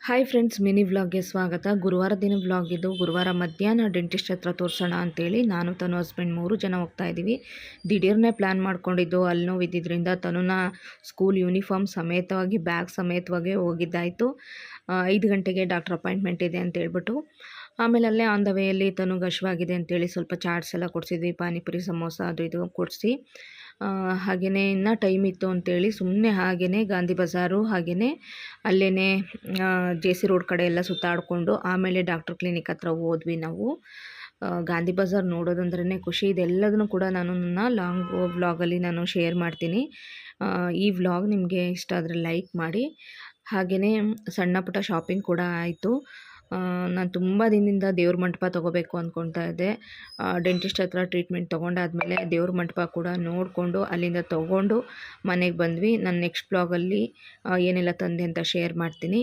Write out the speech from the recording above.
Hi friends, mini ವ್ಲಾಗ್ಗೆ ಸ್ವಾಗತ. ಗುರುವಾರ ದಿನ ವ್ಲಾಗ್ ಇದು. ಗುರುವಾರ ಮಧ್ಯಾಹ್ನ ಡೆಂಟಿಸ್ಟ್ ಹತ್ರ ತೋರಿಸೋಣ ಅಂತೇಳಿ ನಾನು ತನು ಹಸ್ಬೆಂಡ್ 3 ಜನ ಹೋಗ್ತಾ ಇದ್ದೀವಿ. ದಿಢೀರ್ನೇ ಪ್ಲ್ಯಾನ್ ಮಾಡ್ಕೊಂಡಿದ್ದು. ಅಲ್ಲಿ ನೋವಿದ್ದಿದ್ದರಿಂದ ತನುನ ಸ್ಕೂಲ್ ಯೂನಿಫಾರ್ಮ್ ಸಮೇತವಾಗಿ ಬ್ಯಾಗ್ ಸಮೇತವಾಗಿ ಹೋಗಿದ್ದಾಯಿತು. 5 ಗಂಟೆಗೆ ಡಾಕ್ಟರ್ ಅಪಾಯಿಂಟ್ಮೆಂಟ್ ಇದೆ ಅಂತ ಹೇಳ್ಬಿಟ್ಟು. ಆಮೇಲೆ ಅಲ್ಲೇ ಆನ್ ದ ವೇಯಲ್ಲಿ ತನುಗೆ ಹಶ್ವಾಗಿದೆ ಅಂತೇಳಿ ಸ್ವಲ್ಪ ಚಾಟ್ಸ್ ಎಲ್ಲ ಕೊಡಿಸಿದ್ವಿ. ಪಾನಿಪುರಿ, ಸಮೋಸ ಅದು ಇದು ಕೊಡಿಸಿ, ಹಾಗೆಯೇ ಇನ್ನೂ ಟೈಮ್ ಇತ್ತು ಅಂತೇಳಿ ಸುಮ್ಮನೆ ಹಾಗೆಯೇ ಗಾಂಧಿ ಬಜಾರು ಹಾಗೆಯೇ ಅಲ್ಲೇ JC ರೋಡ್ ಕಡೆ ಎಲ್ಲ ಸುತ್ತಾಡಿಕೊಂಡು ಆಮೇಲೆ ಡಾಕ್ಟರ್ ಕ್ಲಿನಿಕ್ ಹತ್ರ ಹೋದ್ವಿ ನಾವು. ಗಾಂಧಿ ಬಜಾರ್ ನೋಡೋದಂದ್ರೇ ಖುಷಿ. ಇದೆಲ್ಲದನ್ನು ಕೂಡ ನಾನು ನನ್ನ ಲಾಂಗ್ ವ್ಲಾಗಲ್ಲಿ ನಾನು ಶೇರ್ ಮಾಡ್ತೀನಿ. ಈ ವ್ಲಾಗ್ ನಿಮಗೆ ಇಷ್ಟ ಆದರೆ ಲೈಕ್ ಮಾಡಿ. ಹಾಗೆಯೇ ಸಣ್ಣ ಪುಟ್ಟ ಶಾಪಿಂಗ್ ಕೂಡ ಆಯಿತು. ನಾನು ತುಂಬ ದಿನದಿಂದ ದೇವ್ರ ಮಂಟಪ ತೊಗೋಬೇಕು ಅಂದ್ಕೊಳ್ತಾ ಇದ್ದೆ. ಡೆಂಟಿಸ್ಟ್ ಹತ್ರ ಟ್ರೀಟ್ಮೆಂಟ್ ತೊಗೊಂಡಾದ್ಮೇಲೆ ದೇವ್ರ ಮಂಟಪ ಕೂಡ ನೋಡಿಕೊಂಡು ಅಲ್ಲಿಂದ ತೊಗೊಂಡು ಮನೆಗೆ ಬಂದ್ವಿ. ನಾನು ನೆಕ್ಸ್ಟ್ ಬ್ಲಾಗಲ್ಲಿ ಏನೆಲ್ಲ ತಂದೆ ಅಂತ ಶೇರ್ ಮಾಡ್ತೀನಿ.